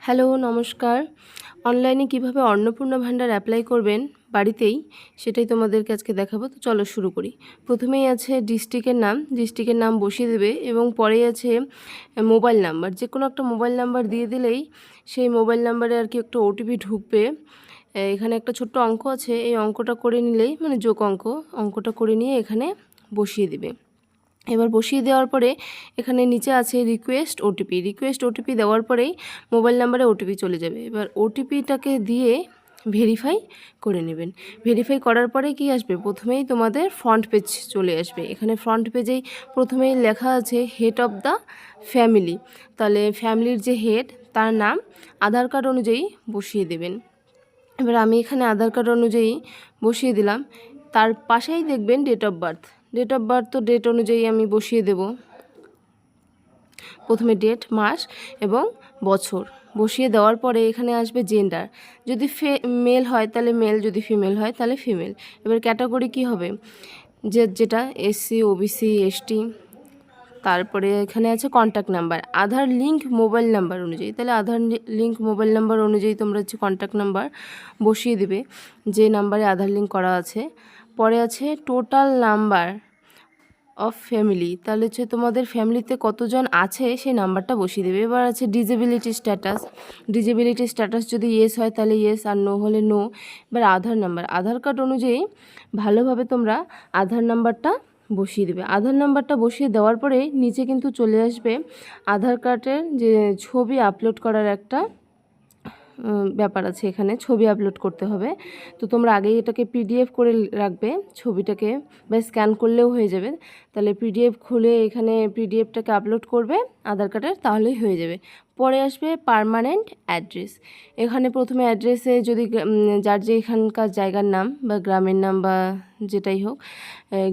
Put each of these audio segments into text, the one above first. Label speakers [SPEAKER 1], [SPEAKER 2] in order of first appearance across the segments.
[SPEAKER 1] Hello, নমস্কার। অনলাইনে কিভাবে অন্নপূর্ণা ভান্ডার অ্যাপ্লাই করবেন বাড়িতেই, সেটাই তোমাদেরকে আজকে দেখাবো। তো চলো শুরু করি। প্রথমেই আছে ডিস্ট্রিক্টের নাম বসিয়ে দেবে এবং পরেই আছে মোবাইল নাম্বার। যে কোনো একটা মোবাইল নাম্বার দিয়ে দিলেই সেই মোবাইল নাম্বারে আর কি একটা ওটিপি ঢুকবে। এখানে একটা ছোট্ট অঙ্ক আছে, এই অঙ্কটা করে নিলেই মানে যোগ অঙ্কটা করে নিয়ে এখানে বসিয়ে দিবে। এবার বসিয়ে দেওয়ার পরে এখানে নিচে আছে রিকোয়েস্ট ওটিপি দেওয়ার পরেই মোবাইল নাম্বারে ওটিপি চলে যাবে। এবার ওটিপিটাকে দিয়ে ভেরিফাই করে নেবেন। ভেরিফাই করার পরে কি আসবে, প্রথমেই তোমাদের ফ্রন্ট পেজ চলে আসবে। এখানে ফ্রন্ট পেজেই প্রথমেই লেখা আছে হেড অফ দ্য ফ্যামিলি। তাহলে ফ্যামিলির যে হেড তার নাম আধার কার্ড অনুযায়ী বসিয়ে দেবেন। এবার আমি এখানে আধার কার্ড অনুযায়ী বসিয়ে দিলাম। তার পাশেই দেখবেন ডেট অফ বার্থ, তো ডেট অনুযায়ী আমি বসিয়ে দেব। প্রথমে ডেট, মাস এবং বছর বসিয়ে দেওয়ার পরে এখানে আসবে জেন্ডার। যদি মেল হয় তাহলে মেল, যদি ফিমেল হয় তাহলে ফিমেল। এবার ক্যাটাগরি কি হবে, যেটা এসসি, ওবিসি, এসটি। তারপরে এখানে আছে কন্ট্যাক্ট নাম্বার, আধার লিঙ্ক মোবাইল নাম্বার অনুযায়ী। তাহলে আধার লিঙ্ক মোবাইল নাম্বার অনুযায়ী তোমরা হচ্ছে কন্ট্যাক্ট নাম্বার বসিয়ে দেবে, যে নাম্বারে আধার লিঙ্ক করা আছে। পরে আছে টোটাল নাম্বার অফ ফ্যামিলি, তাহলে হচ্ছে তোমাদের ফ্যামিলিতে কতজন আছে সেই নাম্বারটা বসিয়ে দেবে। এবার আছে ডিজেবিলিটি স্ট্যাটাস যদি ইয়েস হয় তাহলে ইয়েস, আর নো হলে নো। এবার আধার কার্ড অনুযায়ী ভালোভাবে তোমরা আধার নাম্বারটা বসিয়ে দেবে। আধার নাম্বারটা বসিয়ে দেওয়ার পরে নিচে কিন্তু চলে আসবে আধার কার্ডের যে ছবি আপলোড করার একটা ব্যাপার আছে। এখানে ছবি আপলোড করতে হবে। তো তোমরা আগেই এটাকে পিডিএফ করে রাখবে, ছবিটাকে বা স্ক্যান করলেও হয়ে যাবে। তাহলে পিডিএফ খুলে এখানে পিডিএফটাকে আপলোড করবে আধার কার্ডের, তাহলেই হয়ে যাবে। পরে আসবে পার্মানেন্ট অ্যাড্রেস। এখানে প্রথমে অ্যাড্রেসে যদি যার যে এখানকার জায়গার নাম বা গ্রামের নাম বা যেটাই হোক,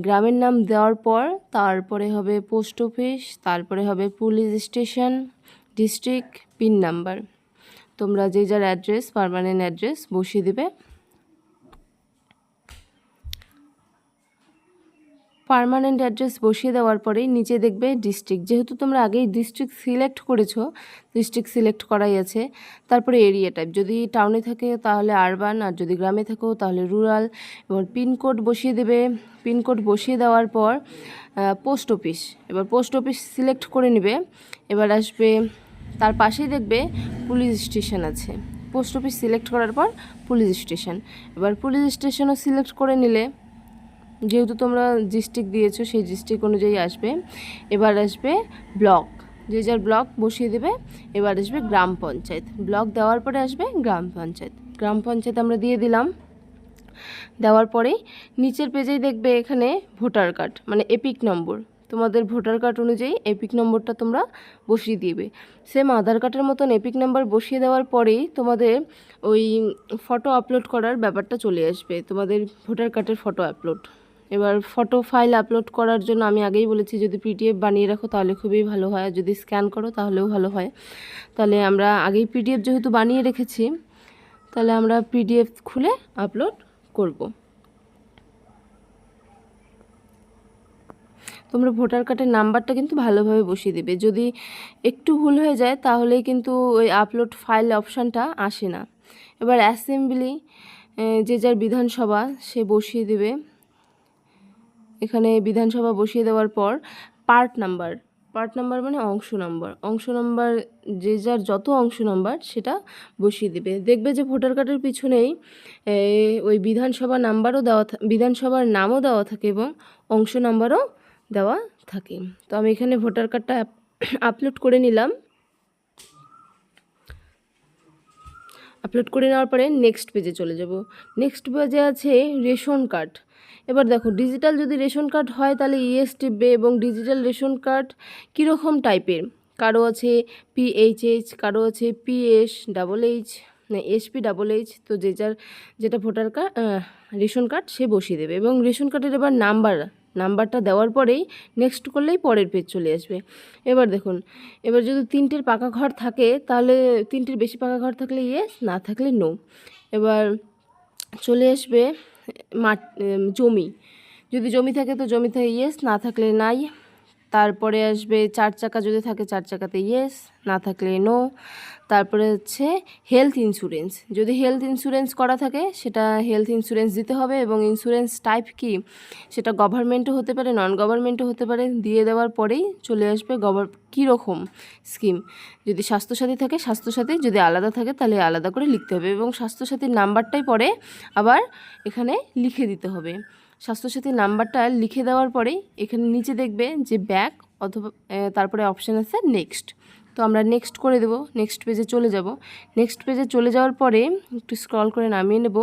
[SPEAKER 1] গ্রামের নাম দেওয়ার পর তারপরে হবে পোস্ট অফিস, তারপরে হবে police station, district, pin number. তোমরা যে যার অ্যাড্রেস, পার্মানেন্ট অ্যাড্রেস বসিয়ে দেবে। পার্মানেন্ট অ্যাড্রেস বসিয়ে দেওয়ার পরেই নিচে দেখবে ডিস্ট্রিক্ট, যেহেতু তোমরা আগেই ডিস্ট্রিক্ট সিলেক্ট করেছো, ডিস্ট্রিক্ট সিলেক্ট করাই আছে। তারপরে এরিয়া টাইপ, যদি টাউনে থাকে তাহলে আরবান, আর যদি গ্রামে থাকো তাহলে রুরাল। এবং পিনকোড বসিয়ে দেবে। পিনকোড বসিয়ে দেওয়ার পর পোস্ট অফিস, এবার পোস্ট অফিস সিলেক্ট করে নেবে। এবার আসবে তার পাশেই দেখবে পুলিশ স্টেশন আছে। পোস্ট অফিস সিলেক্ট করার পর পুলিশ স্টেশন, এবার পুলিশ স্টেশনও সিলেক্ট করে নিলে, যেহেতু তোমরা ডিস্ট্রিক্ট দিয়েছো সেই ডিস্ট্রিক্ট অনুযায়ী আসবে। এবার আসবে ব্লক, যে যার ব্লক বসিয়ে দেবে। এবার আসবে গ্রাম পঞ্চায়েত, ব্লক দেওয়ার পরে আসবে গ্রাম পঞ্চায়েত আমরা দিয়ে দিলাম। দেওয়ার পরেই নিচের পেজেই দেখবে এখানে ভোটার কার্ড মানে এপিক নম্বর, তোমাদের ভোটার কার্ড অনুযায়ী এপিক নম্বরটা তোমরা বসিয়ে দিবে। সেম আধার কার্ডের মতন এপিক নাম্বার বসিয়ে দেওয়ার পরেই তোমাদের ওই ফটো আপলোড করার ব্যাপারটা চলে আসবে, তোমাদের ভোটার কার্ডের ফটো আপলোড। এবার ফটো ফাইল আপলোড করার জন্য আমি আগেই বলেছি, যদি পিডিএফ বানিয়ে রাখো তাহলে খুবই ভালো হয়, আর যদি স্ক্যান করো তাহলেও ভালো হয়। তাহলে আমরা আগেই পিডিএফ যেহেতু বানিয়ে রেখেছি, তাহলে আমরা পিডিএফ খুলে আপলোড করব। তোমরা ভোটার কার্ডের নাম্বারটা কিন্তু ভালোভাবে বসিয়ে দেবে, যদি একটু ভুল হয়ে যায় তাহলে কিন্তু ওই আপলোড ফাইল অপশানটা আসে না। এবার অ্যাসেম্বলি, যে যার বিধানসভা সে বসিয়ে দেবে। এখানে বিধানসভা বসিয়ে দেওয়ার পর পার্ট নাম্বার মানে অংশ নাম্বার যে যার যত অংশ নাম্বার সেটা বসিয়ে দেবে। দেখবে যে ভোটার কার্ডের পিছনেই ওই বিধানসভা নাম্বারও দেওয়া, বিধানসভার নামও দেওয়া থাকে এবং অংশ নাম্বারও দেওয়া থাকে। তো আমি এখানে ভোটার কার্ডটা আপলোড করে নিলাম। আপলোড করে নেওয়ার পরে নেক্সট পেজে চলে যাব। নেক্সট পেজে আছে রেশন কার্ড। এবার দেখো, ডিজিটাল যদি রেশন কার্ড হয় তাহলে ইএস টিপবে, এবং ডিজিটাল রেশন কার্ড কীরকম টাইপের, কারো আছে PHH, কারো আছে PSHH না SP88। তো যে যার যেটা ভোটার কার্ড রেশন কার্ড সে বসিয়ে দেবে, এবং রেশন কার্ডের এবার নাম্বারটা দেওয়ার পরেই নেক্সট করলেই পরের পেজ চলে আসবে। এবার দেখুন, এবার যদি 3টের পাকা ঘর থাকে তাহলে 3টের বেশি পাকা ঘর থাকলে ইয়েস, না থাকলে নো। এবার চলে আসবে জমি, যদি জমি থাকে তো জমি থাকে ইয়েস, না থাকলে নাই। তারপরে আসবে 4 চাকা যদি থাকে 4 চাকাতে ইয়েস, না থাকলে নো। তারপরে হচ্ছে হেলথ ইন্স্যুরেন্স, যদি হেলথ ইন্স্যুরেন্স করা থাকে সেটা হেলথ ইন্স্যুরেন্স দিতে হবে। এবং ইন্স্যুরেন্স টাইপ কি, সেটা গভর্নমেন্টও হতে পারে, নন গভর্নমেন্টও হতে পারে। দিয়ে দেওয়ার পরেই চলে আসবে কীরকম স্কিম। যদি স্বাস্থ্যসাথী থাকে স্বাস্থ্যসাথী, যদি আলাদা থাকে তাহলে আলাদা করে লিখতে হবে। এবং স্বাস্থ্যসাথীর নাম্বারটাই পরে আবার এখানে লিখে দিতে হবে। স্বাস্থ্যসাথীর নাম্বারটা লিখে দেওয়ার পরেই এখানে নিচে দেখবে যে ব্যাক অথবা তারপরে অপশান আছে নেক্সট। তো আমরা নেক্সট করে দেব, নেক্সট পেজে চলে যাব। নেক্সট পেজে চলে যাওয়ার পরে একটু স্ক্রল করে নামিয়ে নেব।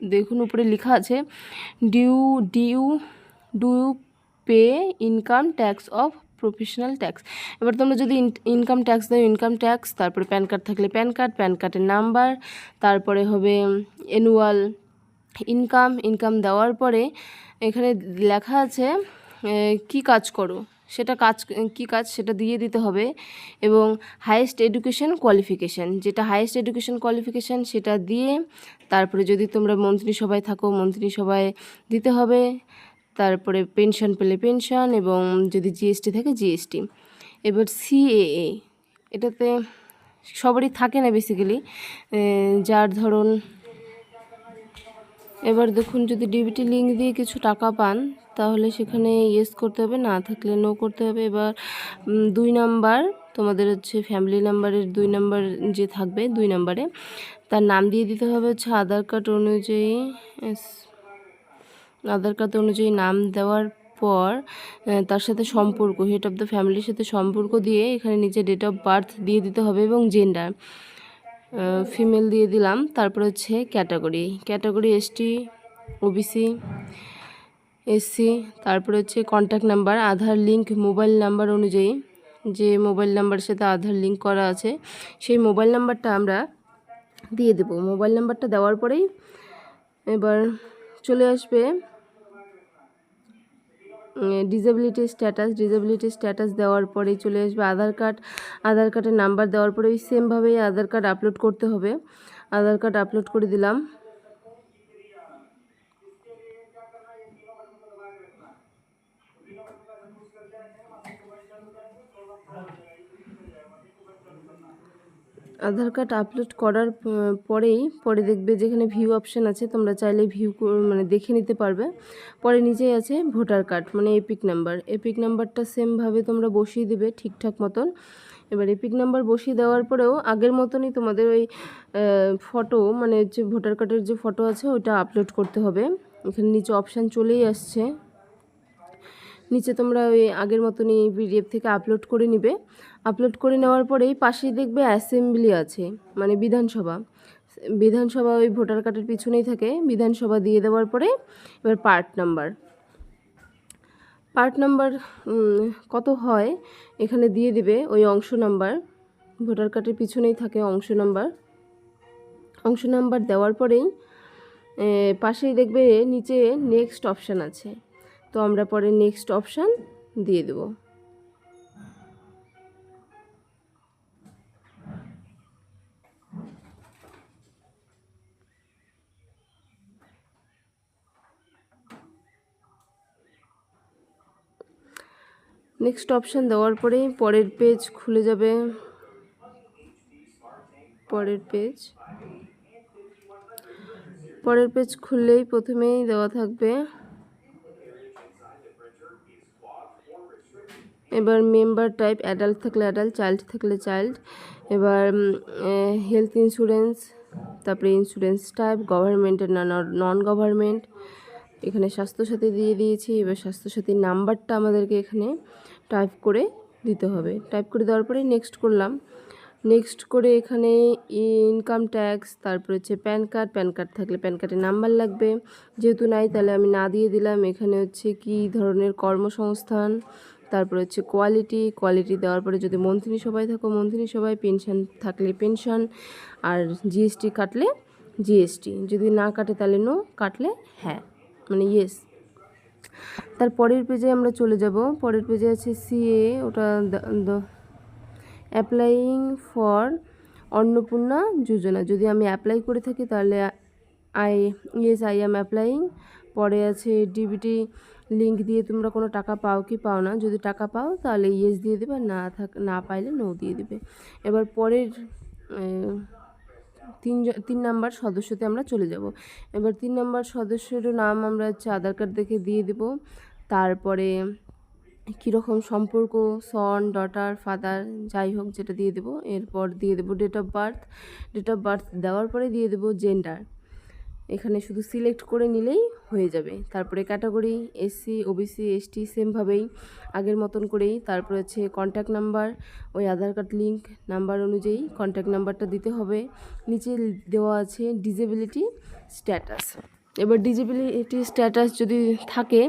[SPEAKER 1] দেখুন উপরে লেখা আছে do you pay income tax of professional tax. এবার তোমরা যদি ইনকাম ট্যাক্স দাও ইনকাম ট্যাক্স, তারপরে প্যান কার্ড থাকলে প্যান কার্ডের নাম্বার, তারপরে হবে অ্যানুয়াল ইনকাম দেওয়ার পরে এখানে লেখা আছে কি কাজ করো, সেটা কি কাজ সেটা দিয়ে দিতে হবে। এবং হাইয়েস্ট এডুকেশন কোয়ালিফিকেশান, যেটা হাইয়েস্ট এডুকেশন কোয়ালিফিকেশান সেটা দিয়ে, তারপরে যদি তোমরা মন্ত্রিসভায় থাকো মন্ত্রিসভায় দিতে হবে। তারপরে পেনশন পেলে পেনশন, এবং যদি জিএসটি থাকে জিএসটি। এবার সিএএ, এটাতে সবারই থাকে না বেসিক্যালি, যার ধরুন এবার দেখুন যদি ডিবিটি লিঙ্ক দিয়ে কিছু টাকা পান তাহলে সেখানে ইয়েস করতে হবে, না থাকলে নো করতে হবে। এবার 2 নাম্বার তোমাদের হচ্ছে ফ্যামিলি নাম্বারের 2 নাম্বার যে থাকবে 2 নাম্বারে তার নাম দিয়ে দিতে হবে হচ্ছে আধার কার্ড অনুযায়ী নাম দেওয়ার পর তার সাথে সম্পর্ক, হেড অফ দ্য ফ্যামিলির সাথে সম্পর্ক দিয়ে এখানে নিচে ডেট অফ বার্থ দিয়ে দিতে হবে। এবং জেন্ডার ফিমেল দিয়ে দিলাম। তারপর হচ্ছে ক্যাটাগরি এসটি, ওবিসি, এসসি। তারপরে হচ্ছে কন্ট্যাক্ট নাম্বার, আধার লিঙ্ক মোবাইল নাম্বার অনুযায়ী, যে মোবাইল নাম্বারের সাথে আধার লিঙ্ক করা আছে সেই মোবাইল নাম্বারটা আমরা দিয়ে দেব। মোবাইল নাম্বারটা দেওয়ার পরেই এবার চলে আসবে ডিসেবিলিটি স্ট্যাটাস দেওয়ার পরেই চলে আসবে আধার কার্ডের নাম্বার দেওয়ার পরেই সেমভাবেই আধার কার্ড আপলোড করতে হবে। আধার কার্ড আপলোড করে দিলাম। আধার কার্ড আপলোড করার পরে দেখবে যেখানে ভিউ অপশান আছে, তোমরা চাইলে মানে দেখে নিতে পারবে। পরে নিচেই আছে ভোটার কার্ড মানে এপিক নাম্বারটা সেমভাবে তোমরা বসিয়ে দেবে ঠিকঠাক মতন। এবার এপিক নাম্বার বসিয়ে দেওয়ার পরেও আগের মতনই তোমাদের ওই ফটো মানে যে ভোটার কার্ডের যে ফটো আছে ওইটা আপলোড করতে হবে। এখানে নিচে অপশান চলেই আসছে, নিচে তোমরা ওই আগের মতনই পিডিএফ থেকে আপলোড করে নিবে। আপলোড করে নেওয়ার পরেই পাশেই দেখবে অ্যাসেম্বলি আছে মানে বিধানসভা ওই ভোটার কার্ডের পিছনেই থাকে। বিধানসভা দিয়ে দেওয়ার পরে এবার পার্ট নাম্বার কত হয় এখানে দিয়ে দিবে। ওই অংশ নাম্বার ভোটার কার্ডের পিছনেই থাকে অংশ নাম্বার দেওয়ার পরেই পাশেই দেখবে নিচে নেক্সট অপশান আছে, তো আমরা পরে নেক্সট অপশান দিয়ে দেব। নেক্সট অপশান দেওয়ার পরেই পরের পেজ খুলে যাবে। পরের পেজ খুললেই প্রথমেই দেওয়া থাকবে এবার মেম্বার টাইপ, অ্যাডাল্ট থাকলে অ্যাডাল্ট, চাইল্ড থাকলে চাইল্ড। এবার হেলথ ইন্স্যুরেন্স, তারপরে ইন্স্যুরেন্স টাইপ গভর্নমেন্টের না নন গভর্নমেন্ট। এখানে স্বাস্থ্যসাথী দিয়ে দিয়েছি। এবার স্বাস্থ্যসাথীর নাম্বারটা আমাদেরকে এখানে টাইপ করে দিতে হবে। টাইপ করে দেওয়ার পরে নেক্সট করলাম। নেক্সট করে এখানে ইনকাম ট্যাক্স, তারপরে হচ্ছে প্যান কার্ড থাকলে প্যান কার্ডের নাম্বার লাগবে, যেহেতু নাই তাহলে আমি না দিয়ে দিলাম। এখানে হচ্ছে কি ধরনের কর্মসংস্থান, তারপরে হচ্ছে কোয়ালিটি দেওয়ার পরে যদি মন্ত্রিসভায় থাকো মন্ত্রিসভায়, পেনশন থাকলে পেনশন, আর জিএসটি কাটলে জিএসটি, যদি না কাটে তাহলে নো, কাটলে হ্যাঁ মানে ইয়েস। তার পরের পেজে আমরা চলে যাব। পরের পেজে আছে সিএ, ওটা অ্যাপ্লাইং ফর অন্নপূর্ণা যোজনা, যদি আমি অ্যাপ্লাই করে থাকি তাহলে আই অ্যাম অ্যাপ্লাইং। পরে আছে ডিবিটি লিঙ্ক দিয়ে তোমরা কোনো টাকা পাও কি পাও না, যদি টাকা পাও তাহলে ইয়েস দিয়ে দেবে, না পাইলে নো দিয়ে দেবে। এবার পরের 3 নাম্বার সদস্যতে আমরা চলে যাব। এবার 3 নাম্বার সদস্যের নাম আমরা আধার কার্ড দেখে দিয়ে দেব। তারপরে কীরকম সম্পর্ক, সন, ডটার, ফাদার, যাই হোক যেটা দিয়ে দেবো। এরপর দিয়ে দেবো ডেট অফ বার্থ দেওয়ার পরে দিয়ে দেবো জেন্ডার। এখানে শুধু সিলেক্ট করে নিলেই হয়ে যাবে। তারপরে ক্যাটাগরি এসসি, ওবিসি, এসটি সেমভাবেই আগের মতন করেই। তারপরে হচ্ছে কন্ট্যাক্ট নাম্বার, ওই আধার কার্ড লিঙ্ক নাম্বার অনুযায়ী কন্ট্যাক্ট নাম্বারটা দিতে হবে। নিচে দেওয়া আছে ডিসেবিলিটি স্ট্যাটাস। এবার ডিসেবিলিটি স্ট্যাটাস যদি থাকে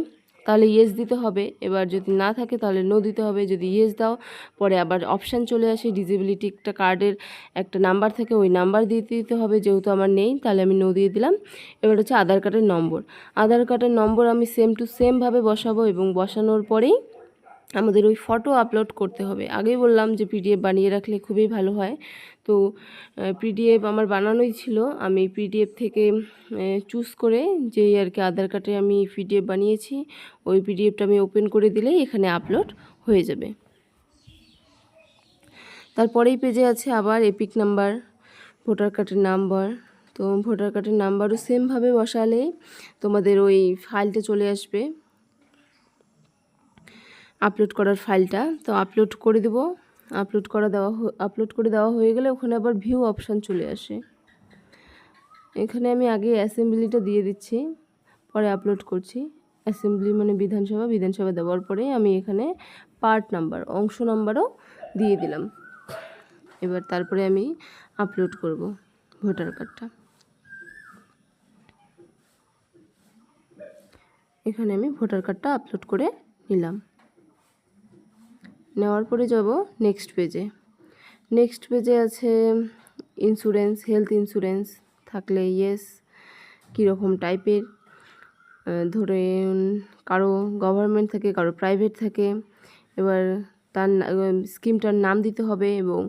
[SPEAKER 1] তাহলে ইয়েস দিতে হবে, এবার যদি না থাকে তাহলে নো দিতে হবে। যদি ইয়েস দাও পরে আবার অপশান চলে আসে, ডিসেবিলিটি একটা কার্ডের একটা নাম্বার থাকে, ওই নাম্বার দিয়ে দিতে হবে। যেহেতু আমার নেই তাহলে আমি নো দিয়ে দিলাম। এবার হচ্ছে আধার কার্ডের নম্বর আমি সেম টু সেমভাবে বসাবো এবং বসানোর পরেই আমাদের ওই ফটো আপলোড করতে হবে। আগেই বললাম যে পিডিএফ বানিয়ে রাখলে খুবই ভালো হয়। তো পিডিএফ আমার বানানোই ছিল, আমি পিডিএফ থেকে চুজ করে যেই আর কি আধার কার্ডে আমি পিডিএফ বানিয়েছি ওই পিডিএফটা আমি ওপেন করে দিলেই এখানে আপলোড হয়ে যাবে। তারপরেই পেজে আছে আবার এপিক নাম্বার, ভোটার কার্ডের নাম্বার। তো ভোটার কার্ডের নাম্বারও সেমভাবে বসালে তোমাদের ওই ফাইলটা চলে আসবে, আপলোড করার ফাইলটা। তো আপলোড করে দেব। আপলোড করে দেওয়া হয়ে গেলে ওখানে আবার ভিউ অপশান চলে আসে। এখানে আমি আগে অ্যাসেম্বলিটা দিয়ে দিচ্ছি, পরে আপলোড করছি। অ্যাসেম্বলি মানে বিধানসভা দেওয়ার পরে আমি এখানে পার্ট নাম্বার, অংশ নাম্বারও দিয়ে দিলাম। এবার তারপরে আমি আপলোড করব ভোটার কার্ডটা। এখানে আমি ভোটার কার্ডটা আপলোড করে নিলাম। নেওয়ার পরে যাব নেক্সট পেজে আছে ইন্স্যুরেন্স, হেলথ ইন্স্যুরেন্স থাকলে ইয়েস, কীরকম টাইপের, ধরেন কারো গভর্নমেন্ট থাকে কারো প্রাইভেট থাকে। এবার তার স্কিমটার নাম দিতে হবে এবং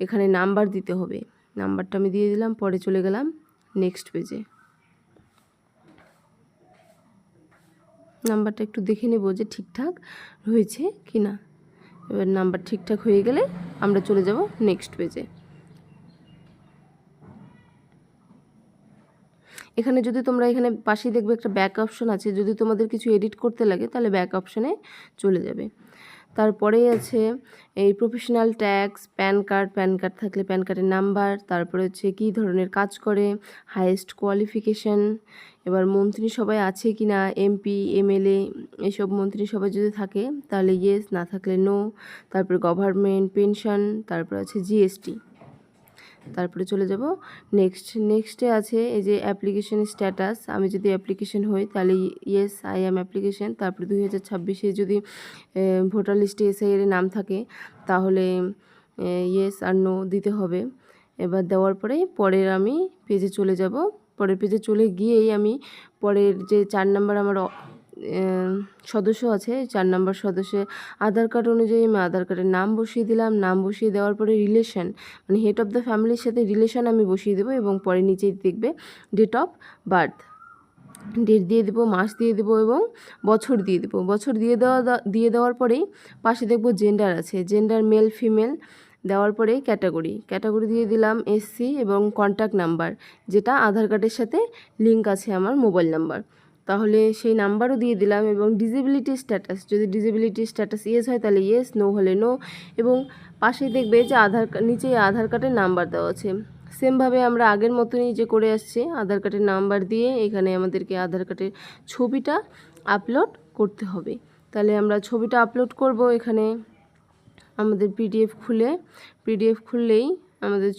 [SPEAKER 1] এখানে নাম্বার দিতে হবে। নাম্বারটা আমি দিয়ে দিলাম, পরে চলে গেলাম নেক্সট পেজে। নাম্বারটা একটু দেখে নেব যে ঠিকঠাক হয়েছে কি না। এবার নাম্বার ঠিকঠাক হয়ে গেলে আমরা চলে যাব নেক্সট পেজে। এখানে যদি তোমরা এখানে পাশেই দেখবে একটা ব্যাক অপশন আছে, যদি তোমাদের কিছু এডিট করতে লাগে তাহলে ব্যাক অপশানে চলে যাবে। তারপরেই আছে এই প্রফেশনাল ট্যাক্স, প্যান কার্ড থাকলে প্যান কার্ডের নাম্বার, তারপরে হচ্ছে কী ধরনের কাজ করে, হাইয়েস্ট কোয়ালিফিকেশান। এবার মন্ত্রিসভায় আছে কি না, এমপি, এমএলএ এসব মন্ত্রিসভায় যদি থাকে তাহলে ইয়েস, না থাকলে নো। তারপরে গভর্নমেন্ট পেনশন, তারপর আছে জিএসটি। তারপরে চলে যাব নেক্সটে আছে এই যে অ্যাপ্লিকেশন স্ট্যাটাস। আমি যদি অ্যাপ্লিকেশন হই তাহলে ইয়েস আই অ্যাম অ্যাপ্লিকেশন। তারপরে 2026-এ যদি ভোটার লিস্টে এসআইয়ের নাম থাকে তাহলে ইয়েস আর নো দিতে হবে। এবার দেওয়ার পরের আমি পেজে চলে যাব। পরের পেজে চলে গিয়েই আমি পরের যে 4 নাম্বার আমার সদস্য আছে, 4 নাম্বার সদস্যের আধার কার্ড অনুযায়ী আমি আধার কার্ডের নাম বসিয়ে দিলাম। নাম বসিয়ে দেওয়ার পরে রিলেশন মানে হেড অফ দ্য ফ্যামিলির সাথে রিলেশন আমি বসিয়ে দেবো এবং পরে নিচেই দেখবে ডেট অফ বার্থ, ডেট দিয়ে দেবো, মাস দিয়ে দেবো এবং বছর দিয়ে দেবো। বছর দিয়ে দেওয়ার পরেই পাশে দেখবো জেন্ডার আছে, জেন্ডার মেল ফিমেল দেওয়ার পরে ক্যাটাগরি দিয়ে দিলাম এসসি এবং কন্ট্যাক্ট নাম্বার যেটা আধার কার্ডের সাথে লিঙ্ক আছে আমার মোবাইল নাম্বার, তাহলে সেই নাম্বারও দিয়ে দিলাম। এবং ডিসেবিলিটি স্ট্যাটাস, যদি ডিসেবিলিটি স্ট্যাটাস ইয়েস হয় তাহলে ইয়েস, নো হলে নো। এবং পাশেই দেখবে যে নিচে আধার কার্ডের নাম্বার দেওয়া আছে। সেমভাবে আমরা আগের মতনই যে করে আসছি, আধার কার্ডের নাম্বার দিয়ে এখানে আমাদেরকে আধার কার্ডের ছবিটা আপলোড করতে হবে। তাহলে আমরা ছবিটা আপলোড করব। এখানে আমাদের পিডিএফ খুললেই আমাদের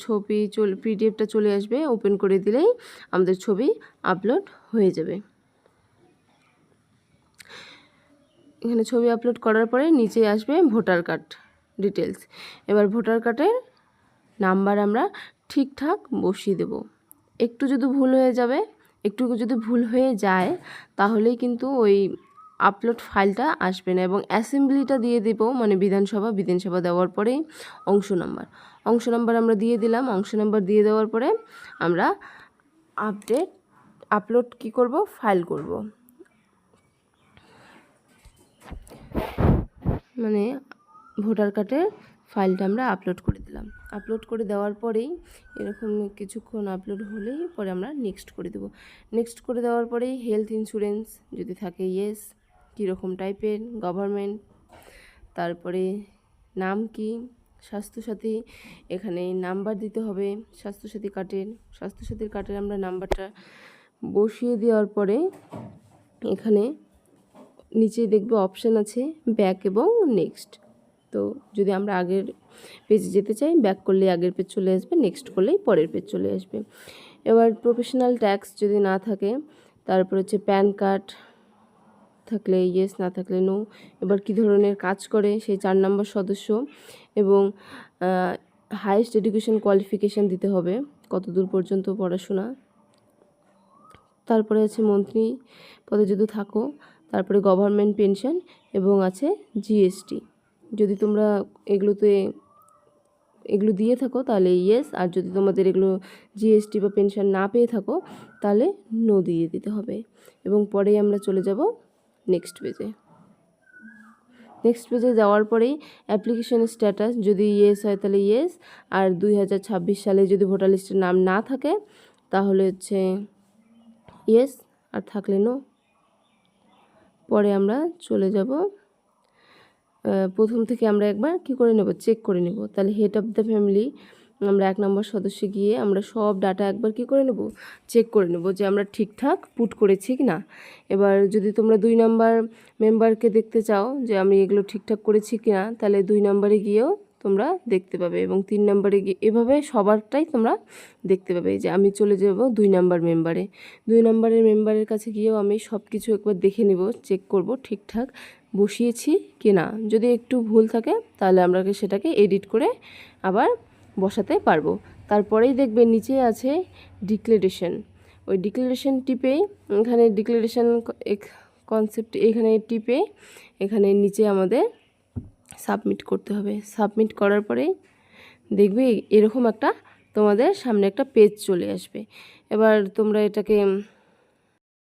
[SPEAKER 1] পিডিএফটা চলে আসবে, ওপেন করে দিলেই আমাদের ছবি আপলোড হয়ে যাবে। এখানে ছবি আপলোড করার পরে নিচে আসবে ভোটার কার্ড ডিটেলস। এবার ভোটার কার্ডের নাম্বার আমরা ঠিকঠাক বসিয়ে দেব। একটু যদি ভুল হয়ে যায় তাহলেই কিন্তু ওই আপলোড ফাইলটা আসবে না। এবং অ্যাসেম্বলিটা দিয়ে দেবো মানে বিধানসভা দেওয়ার পরে অংশ নাম্বার আমরা দিয়ে দিলাম। অংশ নাম্বার দিয়ে দেওয়ার পরে আমরা আপলোড কী করব, ফাইল করব। মানে ভোটার কার্ডের ফাইলটা আমরা আপলোড করে দিলাম। আপলোড করে দেওয়ার পরেই এরকম কিছুক্ষণ আপলোড হলেই পরে আমরা নেক্সট করে দেব। নেক্সট করে দেওয়ার পরেই হেলথ ইন্স্যুরেন্স যদি থাকে ইয়েস, কীরকম টাইপের, গভর্নমেন্ট, তারপরে নাম কি, স্বাস্থ্যসাথী, এখানে নাম্বার দিতে হবে স্বাস্থ্যসাথী কার্ডের আমরা নাম্বারটা বসিয়ে দেওয়ার পরে এখানে নিচে দেখবে অপশান আছে ব্যাক এবং নেক্সট। তো যদি আমরা আগের পেজে যেতে চাই, ব্যাক করলে আগের পেজ চলে আসবে, নেক্সট করলেই পরের পেজ চলে আসবে। এবার প্রফেশনাল ট্যাক্স যদি না থাকে, তারপর হচ্ছে প্যান কার্ড থাকলে ইয়েস, না থাকলে নো। এবার কী ধরনের কাজ করে সেই 4 নম্বর সদস্য, এবং হাইয়েস্ট এডুকেশন কোয়ালিফিকেশান দিতে হবে, কত দূর পর্যন্ত পড়াশোনা। তারপরে আছে মন্ত্রী পদে যদি থাকো, তারপরে গভর্নমেন্ট পেনশন এবং আছে জিএসটি। যদি তোমরা এগুলো দিয়ে থাকো তাহলে ইয়েস, আর যদি তোমাদের এগুলো জিএসটি বা পেনশন না পেয়ে থাকো তাহলে নো দিয়ে দিতে হবে। এবং পরেই আমরা চলে যাব নেক্সট পেজে। নেক্সট পেজে যাওয়ার পরেই অ্যাপ্লিকেশন স্ট্যাটাস যদি ইয়েস হয় তাহলে ইয়েস, আর 2026 সালে যদি ভোটার লিস্টের নাম না থাকে তাহলে হচ্ছে ইয়েস, আর থাকলে নো। পরে আমরা চলে যাব প্রথম থেকে আমরা একবার কি করে নেব, চেক করে নেব। তাহলে হেড অফ দ্য ফ্যামিলি আমরা 1 নম্বর সদস্যে গিয়ে আমরা সব ডাটা একবার কি করে নেব, চেক করে নেব যে আমরা ঠিকঠাক পুট করেছি কি না। এবার যদি তোমরা 2 নম্বর মেম্বারকে দেখতে চাও যে আমি এগুলো ঠিকঠাক করেছি কি না, তাহলে 2 নম্বরে গিয়েও তোমরা দেখতে পাবে, এবং 3 নম্বরে গিয়ে এভাবে সবারটাই তোমরা দেখতে পাবে। যে আমি চলে যাব 2 নম্বর মেম্বারে, 2 নম্বরের মেম্বারের কাছে গিয়েও আমি সব কিছু একবার দেখে নেব, চেক করব ঠিকঠাক বসিয়েছি কি না। যদি একটু ভুল থাকে তাহলে আমরা সেটাকে এডিট করে আবার বসাতে পারবো। তারপরেই দেখবে নিচে আছে ডিক্লারেশন, ওই ডিক্লারেশন টিপে এখানে ডিক্লারেশন কনসেপ্ট এখানে টিপে এখানে নিচে আমাদের সাবমিট করতে হবে। সাবমিট করার পরে দেখবে এরকম একটা তোমাদের সামনে একটা পেজ চলে আসবে। এবার তোমরা এটাকে